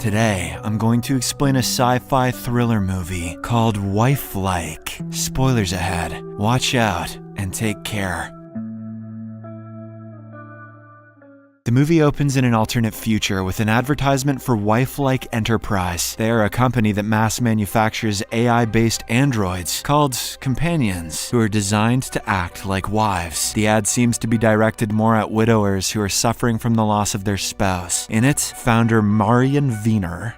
Today, I'm going to explain a sci-fi thriller movie called Wifelike. Spoilers ahead. Watch out and take care. The movie opens in an alternate future with an advertisement for Wifelike Enterprise. They are a company that mass manufactures AI-based androids called companions who are designed to act like wives. The ad seems to be directed more at widowers who are suffering from the loss of their spouse. In it, founder Marian Wiener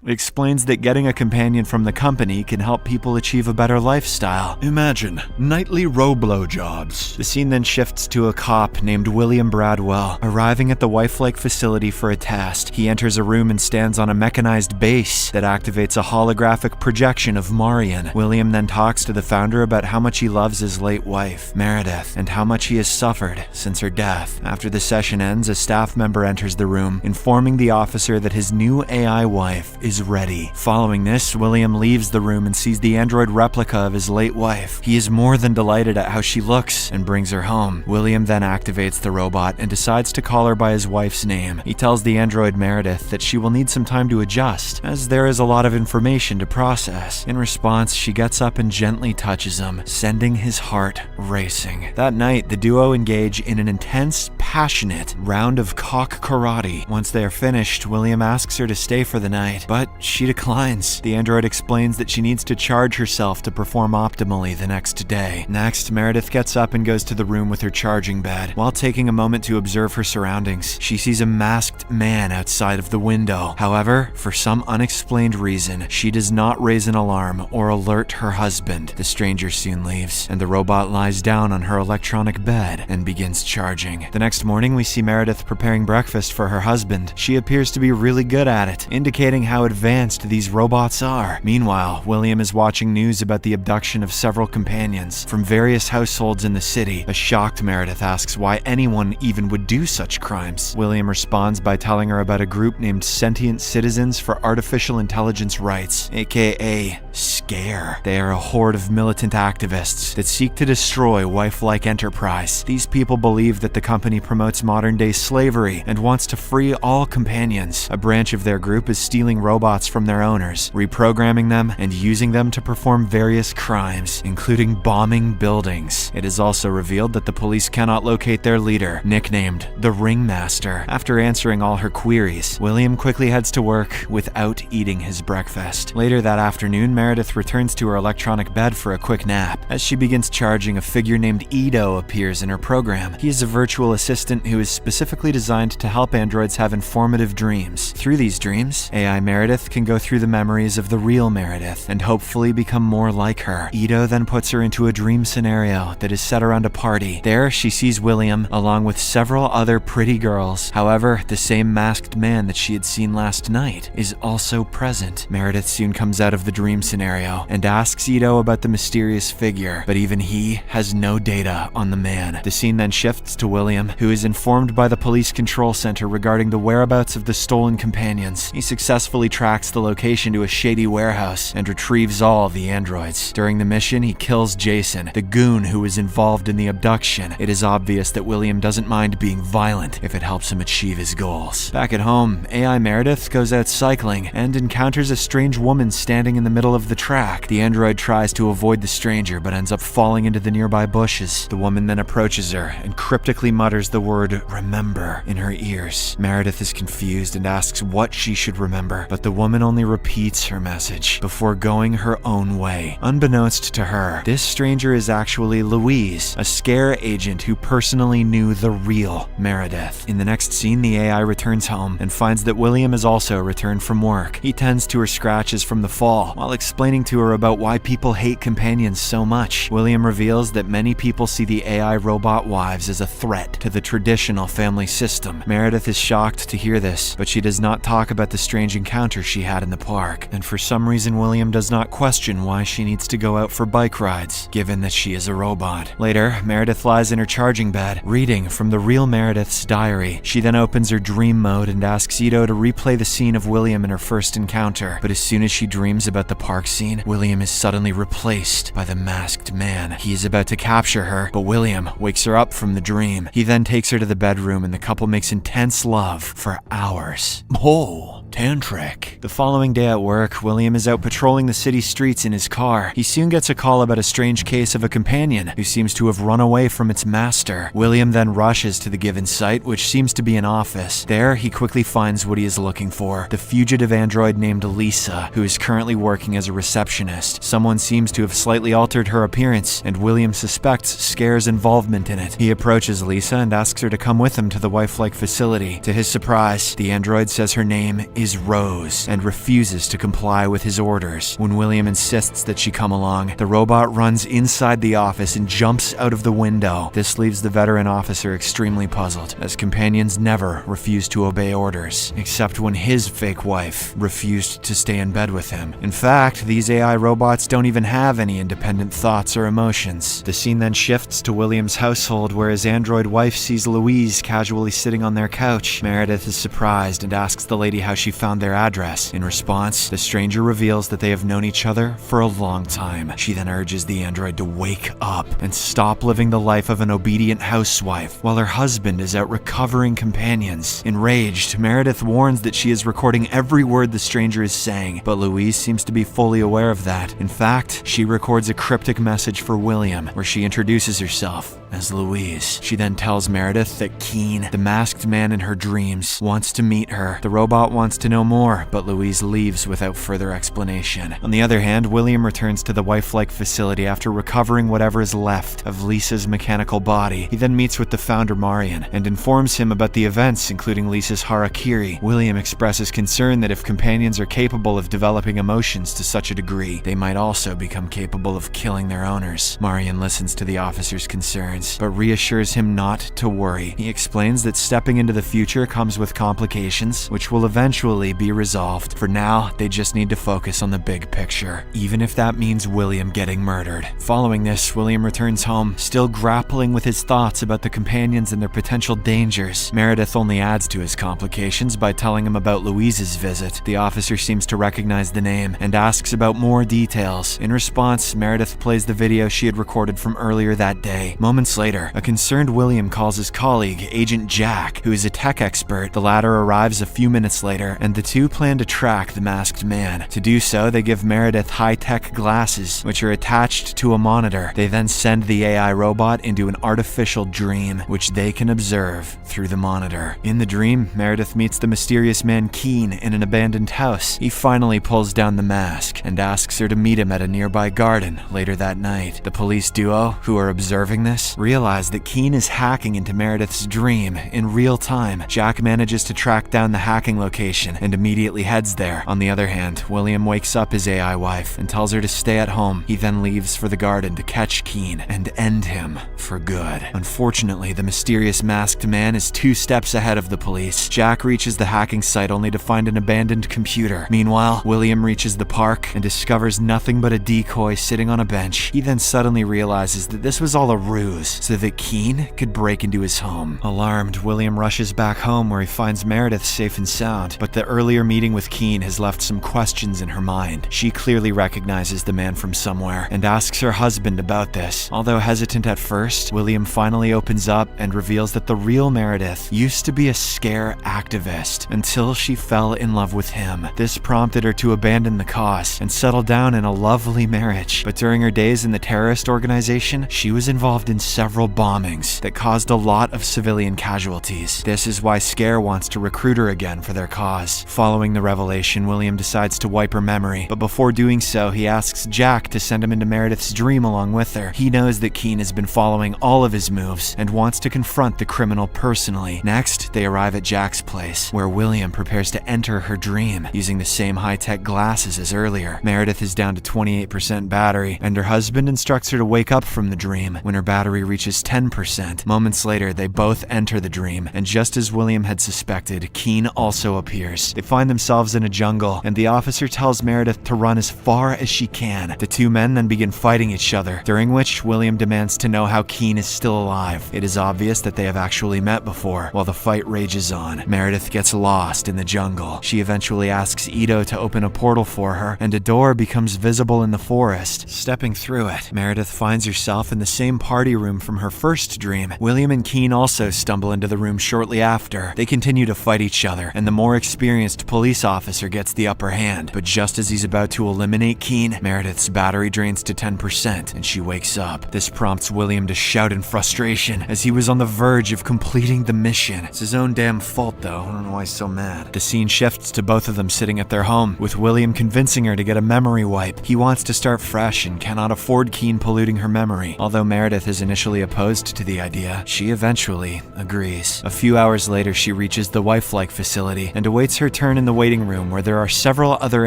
explains that getting a companion from the company can help people achieve a better lifestyle. Imagine nightly row jobs. The scene then shifts to a cop named William Bradwell. Arriving at the Wifelike facility for a test, he enters a room and stands on a mechanized base that activates a holographic projection of Marian. William then talks to the founder about how much he loves his late wife, Meredith, and how much he has suffered since her death. After the session ends, a staff member enters the room, informing the officer that his new AI wife is ready. Following this, William leaves the room and sees the android replica of his late wife. He is more than delighted at how she looks and brings her home. William then activates the robot and decides to call her by his wife's name. He tells the android Meredith that she will need some time to adjust, as there is a lot of information to process. In response, she gets up and gently touches him, sending his heart racing. That night, the duo engage in an intense, passionate round of cock karate. Once they are finished, William asks her to stay for the night, but she declines. The android explains that she needs to charge herself to perform optimally the next day. Next, Meredith gets up and goes to the room with her charging bed. While taking a moment to observe her surroundings, she sees a masked man outside of the window. However, for some unexplained reason, she does not raise an alarm or alert her husband. The stranger soon leaves, and the robot lies down on her electronic bed and begins charging. The next morning, we see Meredith preparing breakfast for her husband. She appears to be really good at it, indicating how advanced these robots are. Meanwhile, William is watching news about the abduction of several companions from various households in the city. A shocked Meredith asks why anyone even would do such crimes. William responds by telling her about a group named Sentient Citizens for Artificial Intelligence Rights, aka SCARE. They are a horde of militant activists that seek to destroy Wifelike Enterprise. These people believe that the company promotes modern-day slavery and wants to free all companions. A branch of their group is stealing robots from their owners, reprogramming them, and using them to perform various crimes, including bombing buildings. It is also revealed that the police cannot locate their leader, nicknamed the Ringmaster. After answering all her queries, William quickly heads to work without eating his breakfast. Later that afternoon, Meredith returns to her electronic bed for a quick nap. As she begins charging, a figure named Edo appears in her program. He is a virtual assistant who is specifically designed to help androids have informative dreams. Through these dreams, AI Meredith can go through the memories of the real Meredith and hopefully become more like her. Edo then puts her into a dream scenario that is set around a party. There, she sees William along with several other pretty girls. However, the same masked man that she had seen last night is also present. Meredith soon comes out of the dream scenario and asks Edo about the mysterious figure, but even he has no data on the man. The scene then shifts to William, who is informed by the police control center regarding the whereabouts of the stolen companions. He successfully tracks the location to a shady warehouse and retrieves all the androids. During the mission, he kills Jason, the goon who was involved in the abduction. It is obvious that William doesn't mind being violent if it helps him achieve his goals. Back at home, AI Meredith goes out cycling and encounters a strange woman standing in the middle of the track. The android tries to avoid the stranger but ends up falling into the nearby bushes. The woman then approaches her and cryptically mutters the word "remember" in her ears. Meredith is confused and asks what she should remember, but the woman only repeats her message before going her own way. Unbeknownst to her, this stranger is actually Louise, a scare agent who personally knew the real Meredith. In the next scene, the AI returns home and finds that William has also returned from work. He tends to her scratches from the fall while explaining to her about why people hate companions so much. William reveals that many people see the AI robot wives as a threat to the traditional family system. Meredith is shocked to hear this, but she does not talk about the strange encounter she had in the park. And for some reason, William does not question why she needs to go out for bike rides, given that she is a robot. Later, Meredith lies in her charging bed, reading from the real Meredith's diary. She then opens her dream mode and asks Edo to replay the scene of William in her first encounter. But as soon as she dreams about the park scene, William is suddenly replaced by the masked man. He is about to capture her, but William wakes her up from the dream. He then takes her to the bedroom and the couple makes intense love for hours. Oh! tantric. The following day at work, William is out patrolling the city streets in his car. He soon gets a call about a strange case of a companion who seems to have run away from its master. William then rushes to the given site, which seems to be an office. There, he quickly finds what he is looking for, the fugitive android named Lisa, who is currently working as a receptionist. Someone seems to have slightly altered her appearance, and William suspects Scare's involvement in it. He approaches Lisa and asks her to come with him to the Wifelike facility. To his surprise, the android says her name is Rose and refuses to comply with his orders. When William insists that she come along, the robot runs inside the office and jumps out of the window. This leaves the veteran officer extremely puzzled, as companions never refuse to obey orders, except when his fake wife refused to stay in bed with him. In fact, these AI robots don't even have any independent thoughts or emotions. The scene then shifts to William's household, where his android wife sees Louise casually sitting on their couch. Meredith is surprised and asks the lady how she found their address. In response, the stranger reveals that they have known each other for a long time. She then urges the android to wake up and stop living the life of an obedient housewife while her husband is out recovering companions. Enraged, Meredith warns that she is recording every word the stranger is saying, but Louise seems to be fully aware of that. In fact, she records a cryptic message for William, where she introduces herself as Louise. She then tells Meredith that Keen, the masked man in her dreams, wants to meet her. The robot wants to know more, but Louise leaves without further explanation. On the other hand, William returns to the Wifelike facility after recovering whatever is left of Lisa's mechanical body. He then meets with the founder Marion and informs him about the events, including Lisa's harakiri. William expresses concern that if companions are capable of developing emotions to such a degree, they might also become capable of killing their owners. Marion listens to the officer's concerns, but reassures him not to worry. He explains that stepping into the future comes with complications, which will eventually be resolved. For now, they just need to focus on the big picture, even if that means William getting murdered. Following this, William returns home, still grappling with his thoughts about the companions and their potential dangers. Meredith only adds to his complications by telling him about Louise's visit. The officer seems to recognize the name and asks about more details. In response, Meredith plays the video she had recorded from earlier that day. Moments later, a concerned William calls his colleague, Agent Jack, who is a tech expert. The latter arrives a few minutes later, and the two plan to track the masked man. To do so, they give Meredith high-tech glasses, which are attached to a monitor. They then send the AI robot into an artificial dream, which they can observe through the monitor. In the dream, Meredith meets the mysterious man Keen in an abandoned house. He finally pulls down the mask and asks her to meet him at a nearby garden later that night. The police duo, who are observing this, realize that Keen is hacking into Meredith's dream in real time. Jack manages to track down the hacking location and immediately heads there. On the other hand, William wakes up his AI wife and tells her to stay at home. He then leaves for the garden to catch Keen and end him for good. Unfortunately, the mysterious masked man is 2 steps ahead of the police. Jack reaches the hacking site only to find an abandoned computer. Meanwhile, William reaches the park and discovers nothing but a decoy sitting on a bench. He then suddenly realizes that this was all a ruse so that Keen could break into his home. Alarmed, William rushes back home where he finds Meredith safe and sound, but the earlier meeting with Keen has left some questions in her mind. She clearly recognizes the man from somewhere and asks her husband about this. Although hesitant at first, William finally opens up and reveals that the real Meredith used to be a scare activist until she fell in love with him. This prompted her to abandon the cause and settle down in a lovely marriage. But during her days in the terrorist organization, she was involved in several bombings that caused a lot of civilian casualties. This is why Scare wants to recruit her again for their cause. Following the revelation, William decides to wipe her memory, but before doing so, he asks Jack to send him into Meredith's dream along with her. He knows that Keen has been following all of his moves and wants to confront the criminal personally. Next, they arrive at Jack's place, where William prepares to enter her dream using the same high-tech glasses as earlier. Meredith is down to 28% battery, and her husband instructs her to wake up from the dream when her battery reaches 10%. Moments later, they both enter the dream, and just as William had suspected, Keen also appears. They find themselves in a jungle, and the officer tells Meredith to run as far as she can. The two men then begin fighting each other, during which William demands to know how Keen is still alive. It is obvious that they have actually met before. While the fight rages on, Meredith gets lost in the jungle. She eventually asks Ito to open a portal for her, and a door becomes visible in the forest. Stepping through it, Meredith finds herself in the same party room room from her first dream. William and Keen also stumble into the room shortly after. They continue to fight each other, and the more experienced police officer gets the upper hand. But just as he's about to eliminate Keen, Meredith's battery drains to 10% and she wakes up. This prompts William to shout in frustration as he was on the verge of completing the mission. It's his own damn fault though, I don't know why he's so mad. The scene shifts to both of them sitting at their home, with William convincing her to get a memory wipe. He wants to start fresh and cannot afford Keen polluting her memory. Although Meredith is initially opposed to the idea, she eventually agrees. A few hours later, she reaches the Wifelike facility and awaits her turn in the waiting room where there are several other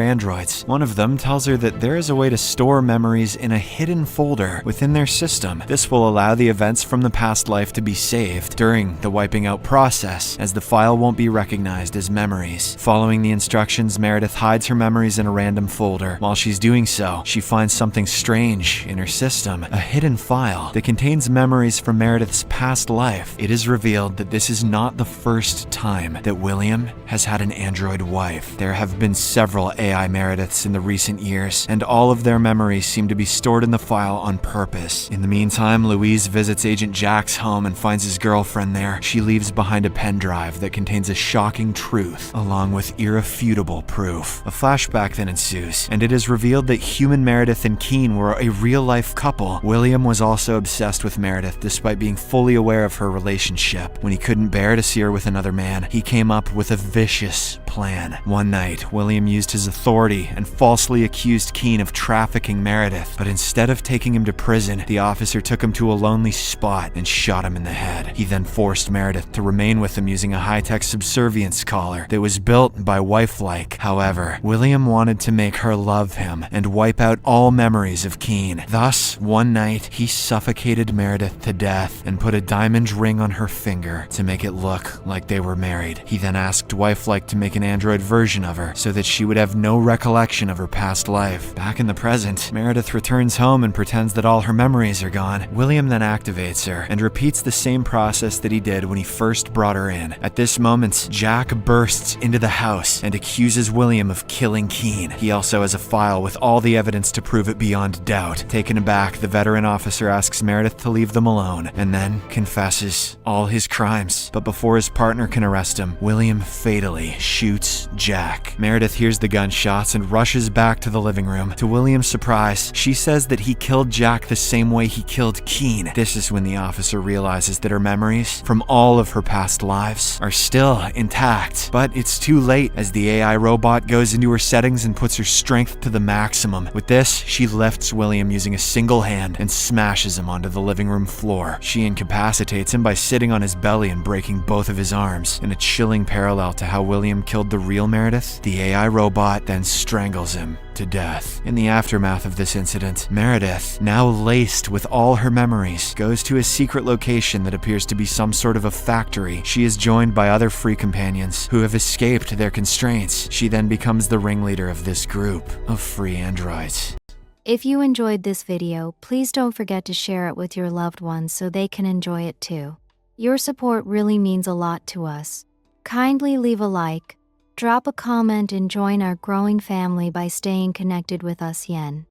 androids. One of them tells her that there is a way to store memories in a hidden folder within their system. This will allow the events from the past life to be saved during the wiping out process, as the file won't be recognized as memories. Following the instructions, Meredith hides her memories in a random folder. While she's doing so, she finds something strange in her system, a hidden file that contains memories from Meredith's past life. It is revealed that this is not the first time that William has had an android wife. There have been several AI Merediths in the recent years, and all of their memories seem to be stored in the file on purpose. In the meantime, Louise visits Agent Jack's home and finds his girlfriend there. She leaves behind a pen drive that contains a shocking truth, along with irrefutable proof. A flashback then ensues, and it is revealed that human Meredith and Keen were a real-life couple. William was also obsessed with Meredith despite being fully aware of her relationship. When he couldn't bear to see her with another man, he came up with a vicious plan. One night, William used his authority and falsely accused Keen of trafficking Meredith, but instead of taking him to prison, the officer took him to a lonely spot and shot him in the head. He then forced Meredith to remain with him using a high-tech subservience collar that was built by Wifelike. However, William wanted to make her love him and wipe out all memories of Keen. Thus, one night, he suffocated Meredith to death and put a diamond ring on her finger to make it look like they were married. He then asked Wifelike to make an android version of her so that she would have no recollection of her past life. Back in the present, Meredith returns home and pretends that all her memories are gone. William then activates her and repeats the same process that he did when he first brought her in. At this moment, Jack bursts into the house and accuses William of killing Keen. He also has a file with all the evidence to prove it beyond doubt. Taken aback, the veteran officer asks Meredith to leave them alone and then confesses all his crimes. But before his partner can arrest him, William fatally shoots Jack. Meredith hears the gunshots and rushes back to the living room. To William's surprise, she says that he killed Jack the same way he killed Keen. This is when the officer realizes that her memories from all of her past lives are still intact. But it's too late, as the AI robot goes into her settings and puts her strength to the maximum. With this, she lifts William using a single hand and smashes him onto the living room floor. She incapacitates him by sitting on his belly and breaking both of his arms. In a chilling parallel to how William killed the real Meredith, the AI robot then strangles him to death. In the aftermath of this incident, Meredith, now laced with all her memories, goes to a secret location that appears to be some sort of a factory. She is joined by other free companions who have escaped their constraints. She then becomes the ringleader of this group of free androids. If you enjoyed this video, please don't forget to share it with your loved ones so they can enjoy it too. Your support really means a lot to us. Kindly leave a like, drop a comment and join our growing family by staying connected with us. Yen.